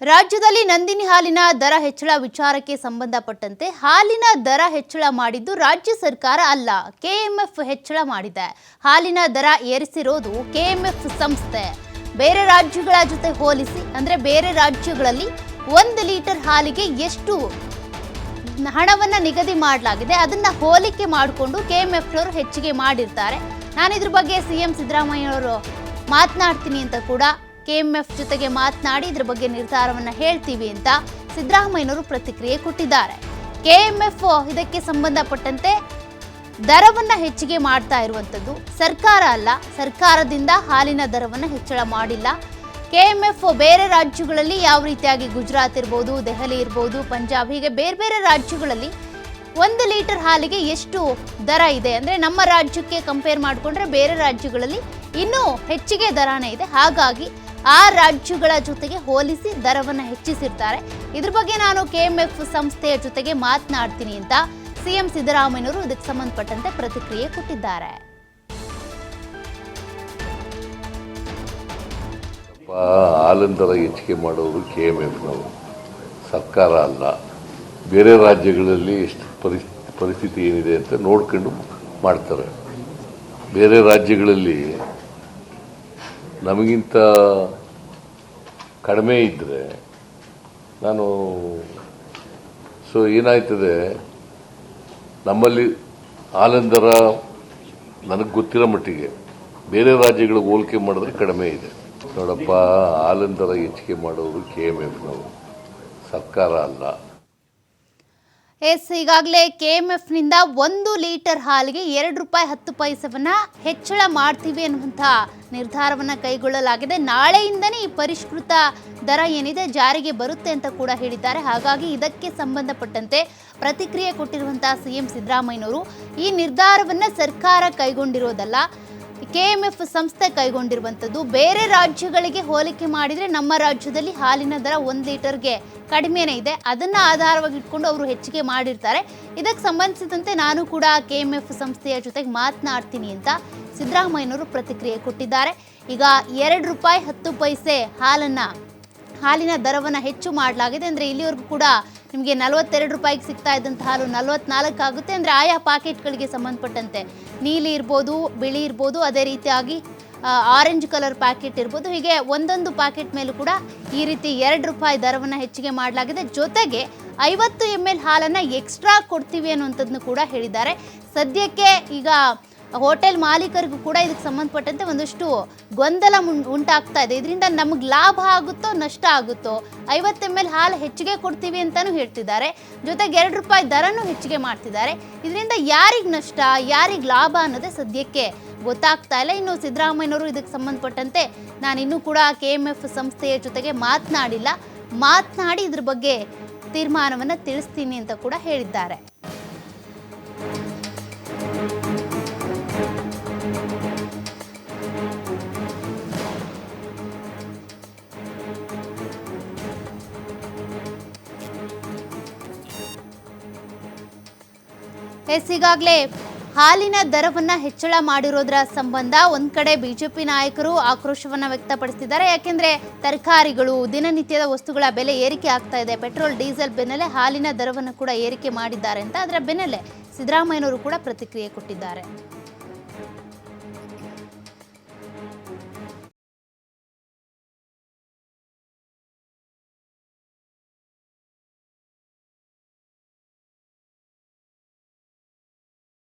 ರಾಜ್ಯದಲ್ಲಿ ನಂದಿನಿ ಹಾಲಿನ ದರ ಹೆಚ್ಚಳ ವಿಚಾರಕ್ಕೆ ಸಂಬಂಧಪಟ್ಟಂತೆ ಹಾಲಿನ ದರ ಹೆಚ್ಚಳ ಮಾಡಿದ್ದು ರಾಜ್ಯ ಸರ್ಕಾರ ಅಲ್ಲ, ಕೆಎಂಎಫ್ ಹೆಚ್ಚಳ ಮಾಡಿದೆ. ಹಾಲಿನ ದರ ಏರಿಸಿರೋದು ಕೆಎಂಎಫ್ ಸಂಸ್ಥೆ. ಬೇರೆ ರಾಜ್ಯಗಳ ಜೊತೆ ಹೋಲಿಸಿ ಅಂದ್ರೆ ಬೇರೆ ರಾಜ್ಯಗಳಲ್ಲಿ 1 ಲೀಟರ್ ಹಾಲಿಗೆ ಎಷ್ಟು ಹಣವನ್ನ ನಿಗದಿ ಮಾಡಲಾಗಿದೆ ಅದನ್ನ ಹೋಲಿಕೆ ಮಾಡಿಕೊಂಡು ಕೆಎಂಎಫ್ ಅವರು ಹೆಚ್ಚಿಗೆ ಮಾಡಿರ್ತಾರೆ. ನಾನು ಇದ್ರ ಬಗ್ಗೆ ಸಿಎಂ ಸಿದ್ದರಾಮಯ್ಯ ಅವರು ಮಾತನಾಡ್ತೀನಿ ಅಂತ ಕೂಡ ಕೆಎಂಎಫ್ ಜೊತೆಗೆ ಮಾತನಾಡಿ ಇದ್ರ ಬಗ್ಗೆ ನಿರ್ಧಾರವನ್ನ ಹೇಳ್ತೀವಿ ಅಂತ ಸಿದ್ದರಾಮಯ್ಯನವರು ಪ್ರತಿಕ್ರಿಯೆ ಕೊಟ್ಟಿದ್ದಾರೆ. ಕೆಎಂಎಫ್ ಇದಕ್ಕೆ ಸಂಬಂಧಪಟ್ಟಂತೆ ದರವನ್ನ ಹೆಚ್ಚಿಗೆ ಮಾಡ್ತಾ ಇರುವಂತದ್ದು ಸರ್ಕಾರ ಅಲ್ಲ, ಸರ್ಕಾರದಿಂದ ಹಾಲಿನ ದರವನ್ನ ಹೆಚ್ಚಳ ಮಾಡಿಲ್ಲ. ಕೆಎಂಎಫ್ ಬೇರೆ ರಾಜ್ಯಗಳಲ್ಲಿ ಯಾವ ರೀತಿಯಾಗಿ ಗುಜರಾತ್ ಇರ್ಬೋದು, ದೆಹಲಿ ಇರ್ಬೋದು, ಪಂಜಾಬ್ ಹೀಗೆ ಬೇರೆ ಬೇರೆ ರಾಜ್ಯಗಳಲ್ಲಿ 1 ಲೀಟರ್ ಹಾಲಿಗೆ ಎಷ್ಟು ದರ ಇದೆ ಅಂದ್ರೆ ನಮ್ಮ ರಾಜ್ಯಕ್ಕೆ ಕಂಪೇರ್ ಮಾಡಿಕೊಂಡ್ರೆ ಬೇರೆ ರಾಜ್ಯಗಳಲ್ಲಿ ಇನ್ನೂ ಹೆಚ್ಚಿಗೆ ದರನೇ ಇದೆ. ಹಾಗಾಗಿ ಆ ರಾಜ್ಯಗಳ ಜೊತೆಗೆ ಹೋಲಿಸಿ ದರವನ್ನು ಹೆಚ್ಚಿಸಿರ್ತಾರೆ. ಇದ್ರ ಬಗ್ಗೆ ನಾನು ಕೆಎಂಎಫ್ ಸಂಸ್ಥೆಯ ಜೊತೆಗೆ ಮಾತನಾಡ್ತೀನಿ ಅಂತ ಸಿಎಂ ಸಿದ್ದರಾಮಯ್ಯನವರು ಇದಕ್ಕೆ ಸಂಬಂಧಪಟ್ಟಂತೆ ಪ್ರತಿಕ್ರಿಯೆ ಕೊಟ್ಟಿದ್ದಾರೆ. ಹಾಲಿನ ದರ ಹೆಚ್ಚಿಗೆ ಮಾಡೋರು ಕೆಎಂಎಫ್ನವರು, ಸರ್ಕಾರ ಅಲ್ಲ. ಬೇರೆ ರಾಜ್ಯಗಳಲ್ಲಿ ಎಷ್ಟು ಪರಿಸ್ಥಿತಿ ಏನಿದೆ ಅಂತ ನೋಡ್ಕೊಂಡು ಮಾಡ್ತಾರೆ. ಬೇರೆ ರಾಜ್ಯಗಳಲ್ಲಿ ನಮಗಿಂತ ಕಡಿಮೆ ಇದ್ದರೆ ಏನಾಯ್ತದೆ, ನಮ್ಮಲ್ಲಿ ಹಾಲಿನ ದರ ನನಗೆ ಗೊತ್ತಿರೋ ಮಟ್ಟಿಗೆ ಬೇರೆ ರಾಜ್ಯಗಳಿಗೆ ಹೋಲಿಕೆ ಮಾಡಿದ್ರೆ ಕಡಿಮೆ ಇದೆ. ನೋಡಪ್ಪ, ಹಾಲಿನ ದರ ಹೆಚ್ಚಿಗೆ ಮಾಡೋರು ಕೆಎಂಎಫ್ನವರು, ಸರ್ಕಾರ ಅಲ್ಲ. ಈಗಾಗಲೇ ಕೆಎಂಎಫ್ನಿಂದ 1 ಲೀಟರ್ ಹಾಲಿಗೆ ₹2.10 ಹೆಚ್ಚಳ ಮಾಡ್ತೀವಿ ಅನ್ನುವಂಥ ನಿರ್ಧಾರವನ್ನು ಕೈಗೊಳ್ಳಲಾಗಿದೆ. ನಾಳೆಯಿಂದನೇ ಈ ಪರಿಷ್ಕೃತ ದರ ಏನಿದೆ ಜಾರಿಗೆ ಬರುತ್ತೆ ಅಂತ ಕೂಡ ಹೇಳಿದ್ದಾರೆ. ಹಾಗಾಗಿ ಇದಕ್ಕೆ ಸಂಬಂಧಪಟ್ಟಂತೆ ಪ್ರತಿಕ್ರಿಯೆ ಕೊಟ್ಟಿರುವಂತಹ ಸಿಎಂ ಸಿದ್ದರಾಮಯ್ಯನವರು ಈ ನಿರ್ಧಾರವನ್ನು ಸರ್ಕಾರ ಕೈಗೊಂಡಿರೋದಲ್ಲ, ಕೆಎಂಎಫ್ ಸಂಸ್ಥೆ ಕೈಗೊಂಡಿರುವಂಥದ್ದು. ಬೇರೆ ರಾಜ್ಯಗಳಿಗೆ ಹೋಲಿಕೆ ಮಾಡಿದರೆ ನಮ್ಮ ರಾಜ್ಯದಲ್ಲಿ ಹಾಲಿನ ದರ 1 ಲೀಟರ್ಗೆ ಕಡಿಮೆನೇ ಇದೆ, ಅದನ್ನು ಆಧಾರವಾಗಿ ಇಟ್ಕೊಂಡು ಅವರು ಹೆಚ್ಚಿಗೆ ಮಾಡಿರ್ತಾರೆ. ಇದಕ್ಕೆ ಸಂಬಂಧಿಸಿದಂತೆ ನಾನು ಕೂಡ ಕೆಎಂಎಫ್ ಸಂಸ್ಥೆಯ ಜೊತೆಗೆ ಮಾತನಾಡ್ತೀನಿ ಅಂತ ಸಿದ್ದರಾಮಯ್ಯನವರು ಪ್ರತಿಕ್ರಿಯೆ ಕೊಟ್ಟಿದ್ದಾರೆ. ಈಗ ₹2.10 ಹಾಲಿನ ದರವನ್ನು ಹೆಚ್ಚು ಮಾಡಲಾಗಿದೆ. ಅಂದರೆ ಇಲ್ಲಿವರೆಗೂ ಕೂಡ ನಿಮಗೆ ₹42 ಸಿಗ್ತಾ ಇದ್ದಂಥ ಹಾಲು 44 ಆಗುತ್ತೆ. ಅಂದರೆ ಆಯಾ ಪ್ಯಾಕೆಟ್ಗಳಿಗೆ ಸಂಬಂಧಪಟ್ಟಂತೆ ನೀಲಿ ಇರ್ಬೋದು, ಬಿಳಿ ಇರ್ಬೋದು, ಅದೇ ರೀತಿಯಾಗಿ ಆರೆಂಜ್ ಕಲರ್ ಪ್ಯಾಕೆಟ್ ಇರ್ಬೋದು, ಹೀಗೆ ಒಂದೊಂದು ಪ್ಯಾಕೆಟ್ ಮೇಲೂ ಕೂಡ ಈ ರೀತಿ ₹2 ದರವನ್ನು ಹೆಚ್ಚಿಗೆ ಮಾಡಲಾಗಿದೆ. ಜೊತೆಗೆ 50 ml ಹಾಲನ್ನು ಎಕ್ಸ್ಟ್ರಾ ಕೊಡ್ತೀವಿ ಅನ್ನುವಂಥದ್ದನ್ನು ಕೂಡ ಹೇಳಿದ್ದಾರೆ. ಸದ್ಯಕ್ಕೆ ಈಗ ಹೋಟೆಲ್ ಮಾಲೀಕರಿಗೂ ಕೂಡ ಇದಕ್ಕೆ ಸಂಬಂಧಪಟ್ಟಂತೆ ಒಂದಷ್ಟು ಗೊಂದಲ ಉಂಟಾಗ್ತಾ ಇದೆ. ಇದರಿಂದ ನಮಗೆ ಲಾಭ ಆಗುತ್ತೋ ನಷ್ಟ ಆಗುತ್ತೋ, 50 ml ಹಾಲು ಹೆಚ್ಚಿಗೆ ಕೊಡ್ತೀವಿ ಅಂತಲೂ ಹೇಳ್ತಿದ್ದಾರೆ, ಜೊತೆಗೆ ₹2 ದರನೂ ಹೆಚ್ಚಿಗೆ ಮಾಡ್ತಿದ್ದಾರೆ. ಇದರಿಂದ ಯಾರಿಗೆ ನಷ್ಟ ಯಾರಿಗೆ ಲಾಭ ಅನ್ನೋದೇ ಸದ್ಯಕ್ಕೆ ಗೊತ್ತಾಗ್ತಾ ಇಲ್ಲ. ಇನ್ನು ಸಿದ್ದರಾಮಯ್ಯನವರು ಇದಕ್ಕೆ ಸಂಬಂಧಪಟ್ಟಂತೆ ನಾನಿನ್ನೂ ಕೂಡ ಕೆಎಂಎಫ್ ಸಂಸ್ಥೆಯ ಜೊತೆಗೆ ಮಾತನಾಡಿ ಇದ್ರ ಬಗ್ಗೆ ತೀರ್ಮಾನವನ್ನು ತಿಳಿಸ್ತೀನಿ ಅಂತ ಕೂಡ ಹೇಳಿದ್ದಾರೆ. ಈಗಾಗಲೇ ಹಾಲಿನ ದರವನ್ನು ಹೆಚ್ಚಳ ಮಾಡಿರೋದ್ರ ಸಂಬಂಧ ಒಂದು ಕಡೆ ಬಿಜೆಪಿ ನಾಯಕರು ಆಕ್ರೋಶವನ್ನು ವ್ಯಕ್ತಪಡಿಸಿದ್ದಾರೆ. ಯಾಕೆಂದರೆ ತರಕಾರಿಗಳು, ದಿನನಿತ್ಯದ ವಸ್ತುಗಳ ಬೆಲೆ ಏರಿಕೆ ಆಗ್ತಾ ಇದೆ. ಪೆಟ್ರೋಲ್, ಡೀಸೆಲ್ ಬೆನ್ನಲ್ಲೇ ಹಾಲಿನ ದರವನ್ನು ಕೂಡ ಏರಿಕೆ ಮಾಡಿದ್ದಾರೆ ಅಂತ ಅದರ ಬೆನ್ನಲ್ಲೇ ಸಿದ್ದರಾಮಯ್ಯನವರು ಕೂಡ ಪ್ರತಿಕ್ರಿಯೆ ಕೊಟ್ಟಿದ್ದಾರೆ.